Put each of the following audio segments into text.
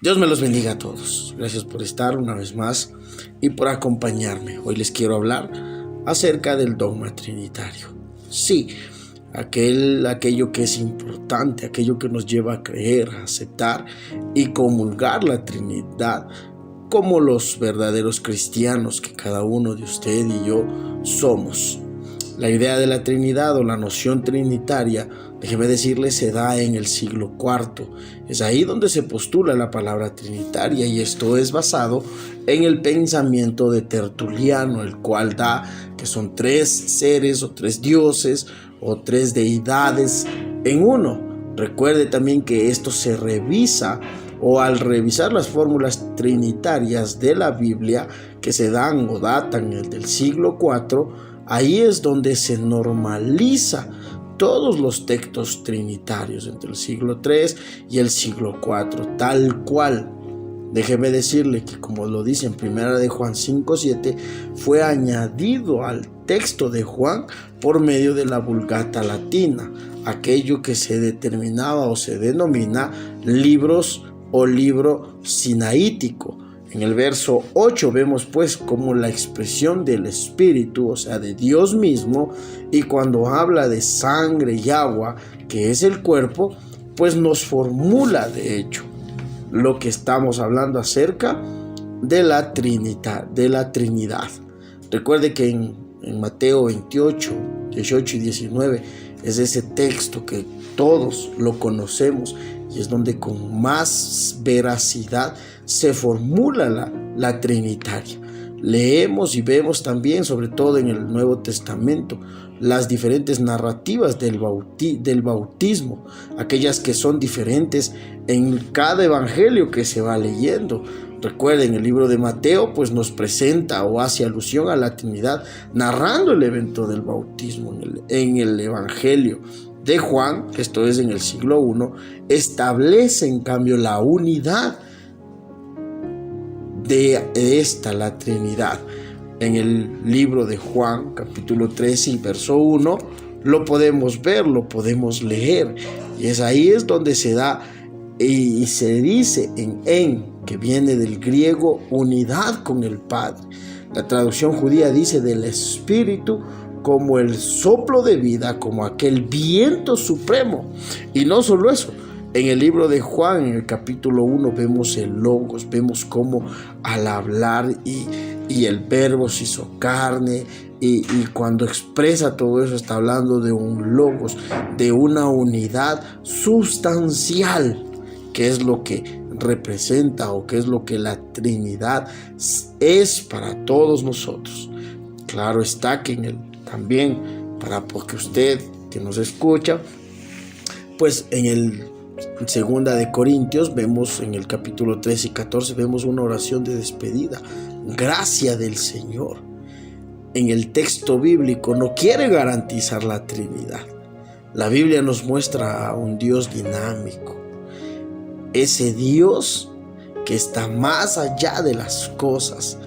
Dios me los bendiga a todos. Gracias por estar una vez más y por acompañarme. Hoy les quiero hablar acerca del dogma trinitario. Sí, aquello que es importante, aquello que nos lleva a creer, a aceptar y comulgar la Trinidad como los verdaderos cristianos que cada uno de usted y yo somos. La idea de la Trinidad o la noción trinitaria, déjeme decirle, se da en el siglo IV. Es ahí donde se postula la palabra trinitaria, y esto es basado en el pensamiento de Tertuliano, el cual da que son tres seres o tres dioses o tres deidades en uno. Recuerde también que esto se revisa, o al revisar las fórmulas trinitarias de la Biblia que se dan o datan del siglo IV, ahí es donde se normaliza todos los textos trinitarios entre el siglo III y el siglo IV, tal cual. Déjeme decirle que, como lo dice en 1 de Juan 5:7, fue añadido al texto de Juan por medio de la Vulgata Latina, aquello que se determinaba o se denomina libros o libro sinaítico. En el verso 8 vemos pues como la expresión del Espíritu, o sea, de Dios mismo, y cuando habla de sangre y agua, que es el cuerpo, pues nos formula de hecho lo que estamos hablando acerca de la Trinidad. Recuerde que en Mateo 28, 18 y 19 es ese texto que todos lo conocemos y es donde con más veracidad se formula la trinitaria. Leemos y vemos también, sobre todo en el Nuevo Testamento, las diferentes narrativas del bautismo, aquellas que son diferentes en cada evangelio que se va leyendo. Recuerden, el libro de Mateo pues nos presenta o hace alusión a la Trinidad narrando el evento del bautismo. En el evangelio de Juan, esto es en el siglo I, establece en cambio la unidad de la Trinidad. En el libro de Juan, capítulo 13 y verso 1, lo podemos ver, lo podemos leer, y ahí es donde se da y se dice en, que viene del griego unidad con el Padre. La traducción judía dice del Espíritu como el soplo de vida, como aquel viento supremo. Y no solo eso, en el libro de Juan, en el capítulo 1, vemos el Logos, vemos cómo al hablar y el verbo se hizo carne, y cuando expresa todo eso está hablando de un Logos, de una unidad sustancial, que es lo que representa o que es lo que la Trinidad es para todos nosotros. Claro está que también porque usted que nos escucha, pues en Segunda de Corintios vemos en el capítulo 13 y 14 vemos una oración de despedida, gracia del Señor. En el texto bíblico no quiere garantizar la Trinidad. La Biblia nos muestra a un Dios dinámico, ese Dios que está más allá de las cosas,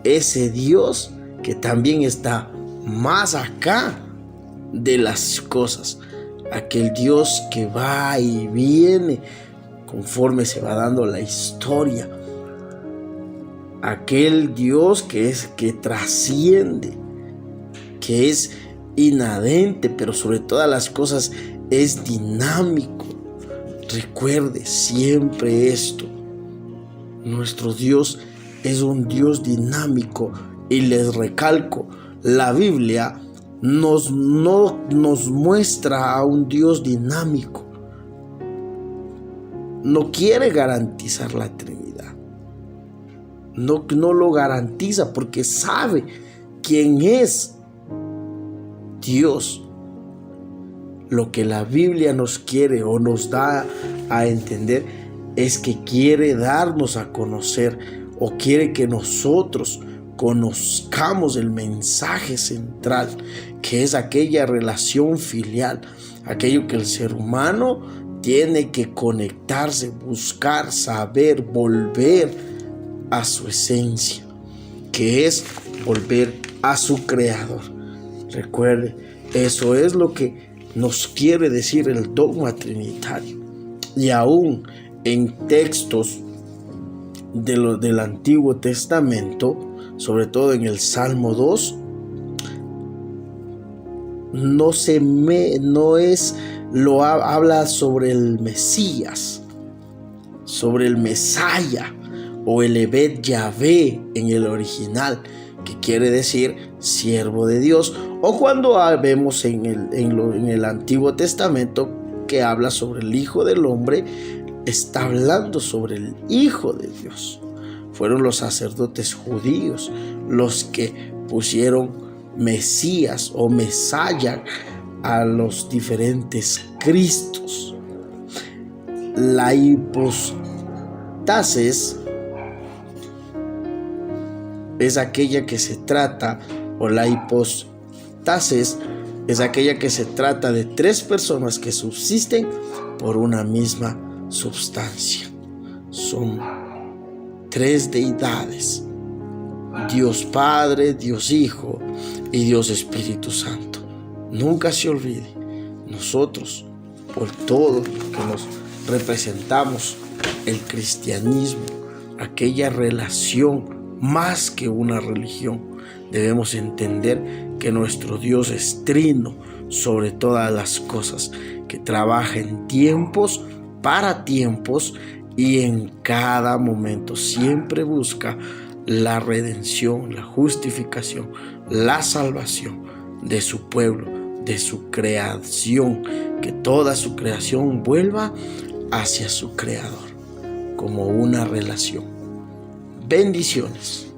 ese Dios que también está más acá de las cosas, aquel Dios que va y viene conforme se va dando la historia, aquel Dios que trasciende, que es inadente, pero sobre todas las cosas es dinámico. Recuerde siempre esto: nuestro Dios es un Dios dinámico, y les recalco, la Biblia no nos muestra a un Dios dinámico. No quiere garantizar la Trinidad. No lo garantiza porque sabe quién es Dios. Lo que la Biblia nos quiere o nos da a entender es que quiere darnos a conocer, o quiere que nosotros conozcamos el mensaje central, que es aquella relación filial, aquello que el ser humano tiene que conectarse, buscar, saber, volver a su esencia, que es volver a su Creador. Recuerde, eso es lo que nos quiere decir el dogma trinitario. Y aún en textos del Antiguo Testamento, sobre todo en el Salmo 2, habla sobre el Mesías, sobre el Mesaya o el Evet Yahvé en el original, que quiere decir siervo de Dios. O cuando vemos en el Antiguo Testamento que habla sobre el Hijo del Hombre, está hablando sobre el Hijo de Dios. Fueron los sacerdotes judíos los que pusieron Mesías o Mesaya a los diferentes Cristos. La hipostasis es aquella que se trata, o la hipostasis es aquella que se trata de tres personas que subsisten por una misma substancia. Son tres deidades: Dios Padre, Dios Hijo y Dios Espíritu Santo. Nunca se olvide, nosotros, por todo lo que nos representamos, el cristianismo, aquella relación más que una religión, debemos entender que nuestro Dios es trino sobre todas las cosas, que trabaja en tiempos, para tiempos, y en cada momento siempre busca la redención, la justificación, la salvación de su pueblo, de su creación, que toda su creación vuelva hacia su Creador como una relación. Bendiciones.